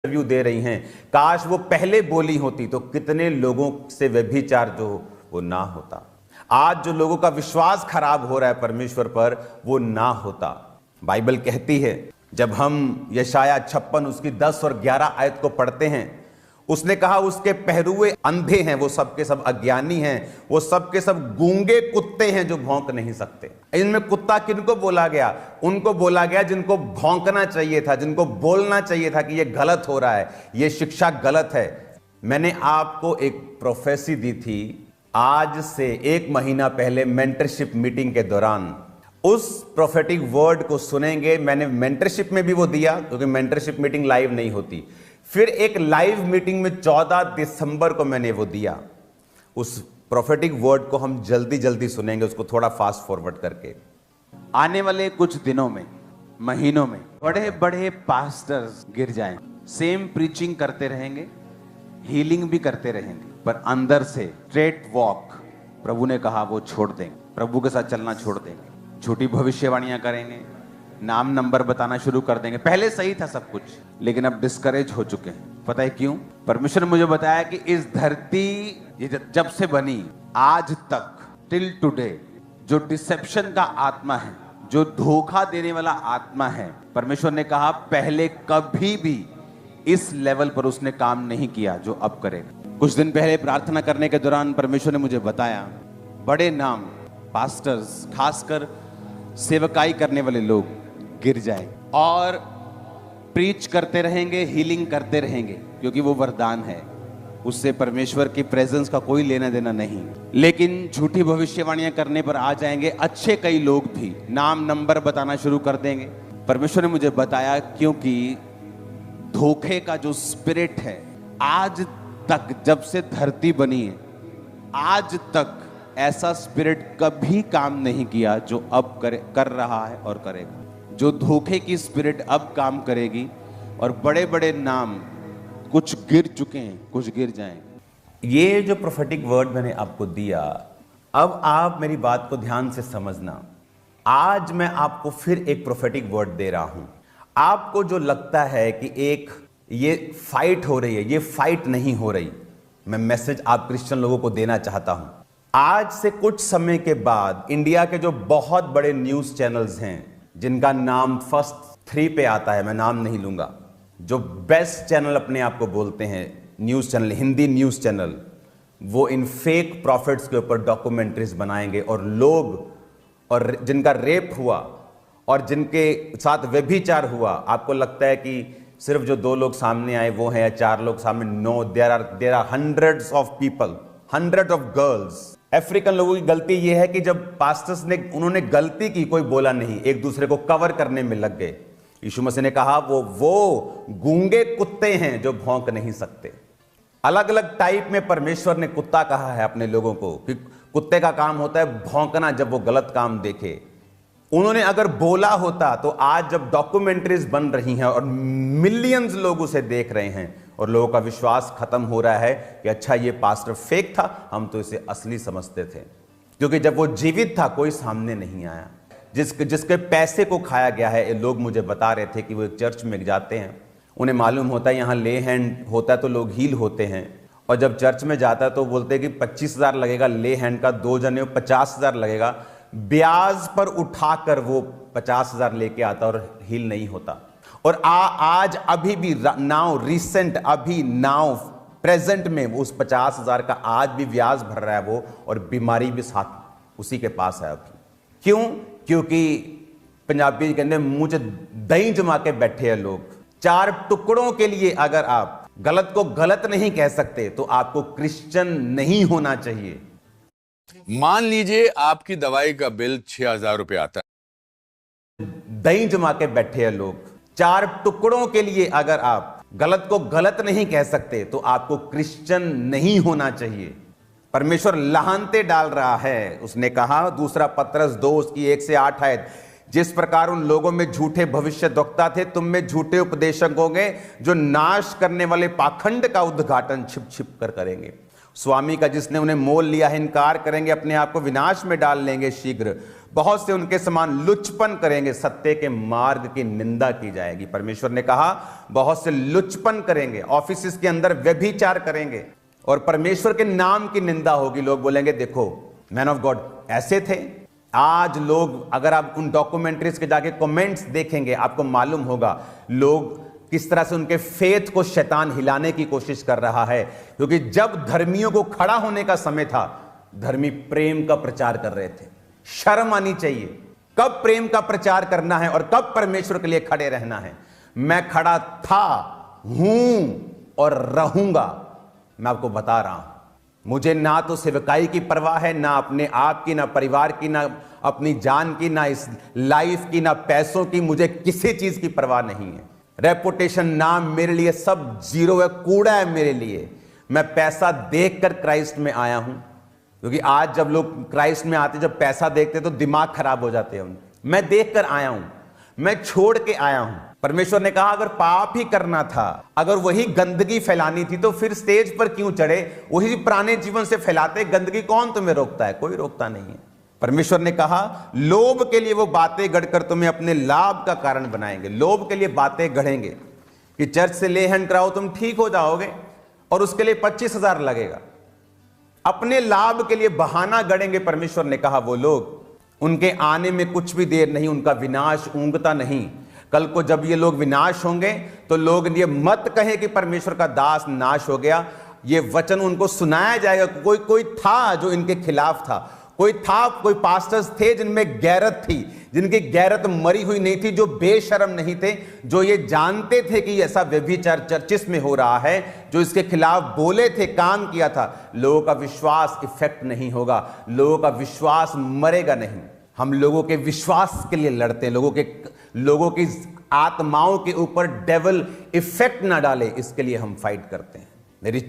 Interview दे रही हैं, काश वो पहले बोली होती तो कितने लोगों से व्यभिचार जो वो ना होता। आज जो लोगों का विश्वास खराब हो रहा है परमेश्वर पर, वो ना होता। बाइबल कहती है, जब हम यशाया 56 उसकी 10 और 11 आयत को पढ़ते हैं, उसने कहा उसके पहरुए अंधे हैं, वो सब के सब अज्ञानी हैं, वो सब के सब गूंगे कुत्ते हैं जो भौंक नहीं सकते। इनमें कुत्ता किनको बोला गया? उनको बोला गया जिनको भौंकना चाहिए था, जिनको बोलना चाहिए था कि ये गलत हो रहा है, ये शिक्षा गलत है। मैंने आपको एक प्रोफेसी दी थी आज से 1 महीना पहले मेंटरशिप मीटिंग के दौरान। उस प्रोफेटिक वर्ड को सुनेंगे। मैंने मेंटरशिप में भी वो दिया, क्योंकि मेंटरशिप मीटिंग लाइव नहीं होती। फिर एक लाइव मीटिंग में 14 दिसंबर को मैंने वो दिया। उस प्रोफेटिक वर्ड को हम जल्दी जल्दी सुनेंगे, उसको थोड़ा फास्ट फॉरवर्ड करके। आने वाले कुछ दिनों में, महीनों में बड़े बड़े पास्टर्स गिर जाएं, सेम प्रीचिंग करते रहेंगे, हीलिंग भी करते रहेंगे, पर अंदर से स्ट्रेट वॉक प्रभु ने कहा वो छोड़ देंगे, प्रभु के साथ चलना छोड़ देंगे, झूठी भविष्यवाणियां करेंगे, नाम नंबर बताना शुरू कर देंगे। पहले सही था सब कुछ, लेकिन अब डिस्करेज हो चुके हैं। पता है क्यों? परमेश्वर ने मुझे बताया कि इस धरती ये जब से बनी आज तक, टिल टुडे, जो डिसेप्शन का आत्मा है, जो धोखा देने वाला आत्मा है, परमेश्वर ने कहा पहले कभी भी इस लेवल पर उसने काम नहीं किया जो अब करेगा। कुछ दिन पहले प्रार्थना करने के दौरान परमेश्वर ने मुझे बताया बड़े नाम, पास्टर्स, खासकर सेवकाई करने वाले लोग गिर जाए और प्रीच करते रहेंगे, हीलिंग करते रहेंगे, क्योंकि वो वरदान है, उससे परमेश्वर की प्रेजेंस का कोई लेना देना नहीं। लेकिन झूठी भविष्यवाणियां करने पर आ जाएंगे अच्छे कई लोग भी, नाम नंबर बताना शुरू कर देंगे। परमेश्वर ने मुझे बताया क्योंकि धोखे का जो स्पिरिट है, आज तक जब से धरती बनी है, आज तक ऐसा स्पिरिट कभी काम नहीं किया जो अब कर रहा है और करेगा। जो धोखे की स्पिरिट अब काम करेगी, और बड़े बड़े नाम कुछ गिर चुके हैं, कुछ गिर जाएंगे। ये जो प्रोफेटिक वर्ड मैंने आपको दिया, अब आप मेरी बात को ध्यान से समझना। आज मैं आपको फिर एक प्रोफेटिक वर्ड दे रहा हूं। आपको जो लगता है कि एक ये फाइट हो रही है, ये फाइट नहीं हो रही। मैं मैसेज आप क्रिश्चियन लोगों को देना चाहता हूं। आज से कुछ समय के बाद इंडिया के जो बहुत बड़े न्यूज चैनल्स हैं, जिनका नाम फर्स्ट 3 पे आता है, मैं नाम नहीं लूंगा, जो बेस्ट चैनल अपने आप को बोलते हैं, news channel, Hindi news channel, वो इन फेक प्रॉफिट्स के ऊपर डॉक्यूमेंट्रीज बनाएंगे। और लोग, और जिनका रेप हुआ और जिनके साथ व्यभिचार हुआ, आपको लगता है कि सिर्फ जो 2 लोग सामने आए वो हैं, या 4 लोग सामने? No, there are hundreds of people, hundred of girls. African लोगों की गलती यह है कि जब पास्टर्स ने, उन्होंने गलती की, कोई बोला नहीं, एक दूसरे को कवर करने में लग गए। यीशु मसीह ने कहा वो गूंगे कुत्ते हैं जो भौंक नहीं सकते। अलग अलग टाइप में परमेश्वर ने कुत्ता कहा है अपने लोगों को, कि कुत्ते का काम होता है भौंकना जब वो गलत काम देखे। उन्होंने अगर बोला होता तो आज जब डॉक्यूमेंट्रीज बन रही हैं और मिलियंस लोग उसे देख रहे हैं और लोगों का विश्वास खत्म हो रहा है कि अच्छा ये पास्टर फेक था, हम तो इसे असली समझते थे, क्योंकि जब वो जीवित था कोई सामने नहीं आया। जिसके पैसे को खाया गया है, ये लोग मुझे बता रहे थे कि वो एक चर्च में जाते हैं, उन्हें मालूम होता है यहाँ ले हैंड होता है तो लोग हील होते हैं, और जब चर्च में जाता है तो बोलते हैं कि 25,000 लगेगा ले हैंड का, 2 जने 50,000 लगेगा। ब्याज पर उठाकर वो 50,000 लेके आता और हील नहीं होता। और आज अभी भी नाउ रिसेंट, अभी नाउ प्रेजेंट में उस 50,000 का आज भी ब्याज भर रहा है वो, और बीमारी भी साथ उसी के पास है अभी। क्यों? क्योंकि पंजाबी कहते हैं मुंह च दही जमा के बैठे हैं लोग। 4 टुकड़ों के लिए अगर आप गलत को गलत नहीं कह सकते तो आपको क्रिश्चियन नहीं होना चाहिए। मान लीजिए आपकी दवाई का बिल 6,000 रुपए आता है। दही जमा के बैठे हैं लोग। 4 टुकड़ों के लिए अगर आप गलत को गलत नहीं कह सकते तो आपको क्रिश्चियन नहीं होना चाहिए। परमेश्वर लाहनते डाल रहा है। उसने कहा, दूसरा पत्रस 2 उसकी 1 से 8 आयत, जिस प्रकार उन लोगों में झूठे भविष्यद्वक्ता थे, तुम में झूठे उपदेशक होंगे जो नाश करने वाले पाखंड का उद्घाटन छिप छिप कर करेंगे। स्वामी का जिसने उन्हें मोल लिया है इनकार करेंगे, अपने आप को विनाश में डाल लेंगे शीघ्र। बहुत से उनके समान लुचपन करेंगे, सत्य के मार्ग की निंदा की जाएगी। परमेश्वर ने कहा बहुत से लुचपन करेंगे, ऑफिस के अंदर व्यभिचार करेंगे और परमेश्वर के नाम की निंदा होगी। लोग बोलेंगे देखो मैन ऑफ गॉड ऐसे थे। आज लोग, अगर आप उन डॉक्यूमेंट्रीज के जाके कमेंट्स देखेंगे, आपको मालूम होगा लोग किस तरह से उनके फेथ को शैतान हिलाने की कोशिश कर रहा है। क्योंकि जब धर्मियों को खड़ा होने का समय था, धर्मी प्रेम का प्रचार कर रहे थे। शर्म आनी चाहिए कब प्रेम का प्रचार करना है और कब परमेश्वर के लिए खड़े रहना है। मैं खड़ा था, हूं और रहूंगा। मैं आपको बता रहा हूं, मुझे ना तो सेवकाई की परवाह है, ना अपने आप की, ना परिवार की, ना अपनी जान की, ना इस लाइफ की, ना पैसों की। मुझे किसी चीज की परवाह नहीं है। रेपुटेशन, नाम मेरे लिए सब जीरो है, कूड़ा है मेरे लिए। मैं पैसा देखकर क्राइस्ट में आया हूं। क्योंकि आज जब लोग क्राइस्ट में आते, जब पैसा देखते तो दिमाग खराब हो जाते हैं उनके। मैं देखकर आया हूं, मैं छोड़ के आया हूं। परमेश्वर ने कहा अगर पाप ही करना था, अगर वही गंदगी फैलानी थी तो फिर स्टेज पर क्यों चढ़े? वही पुराने जीवन से फैलाते गंदगी। कौन तुम्हें रोकता है? कोई रोकता नहीं है। परमेश्वर ने कहा लोभ के लिए वो बातें गढ़कर तुम्हें अपने लाभ का कारण बनाएंगे। लोभ के लिए बातें गढ़ेंगे कि चर्च से ले हैंड कराओ तुम ठीक हो जाओगे और उसके लिए 25,000 लगेगा। अपने लाभ के लिए बहाना गढ़ेंगे। परमेश्वर ने कहा वो लोग, उनके आने में कुछ भी देर नहीं, उनका विनाश ऊंघता नहीं। कल को जब ये लोग विनाश होंगे तो लोग ये मत कहें कि परमेश्वर का दास नाश हो गया। ये वचन उनको सुनाया जाएगा। कोई था जो इनके खिलाफ था, कोई पास्टर्स थे जिनमें गैरत थी, जिनकी गैरत मरी हुई नहीं थी, जो बेशर्म नहीं थे, जो ये जानते थे कि ऐसा व्यभिचार चर्चिस में हो रहा है, जो इसके खिलाफ बोले थे, काम किया था। लोगों का विश्वास इफेक्ट नहीं होगा, लोगों का विश्वास मरेगा नहीं। हम लोगों के विश्वास के लिए लड़ते हैं, लोगों की आत्माओं के ऊपर डेविल इफेक्ट ना डाले, इसके लिए हम फाइट करते हैं। मेरी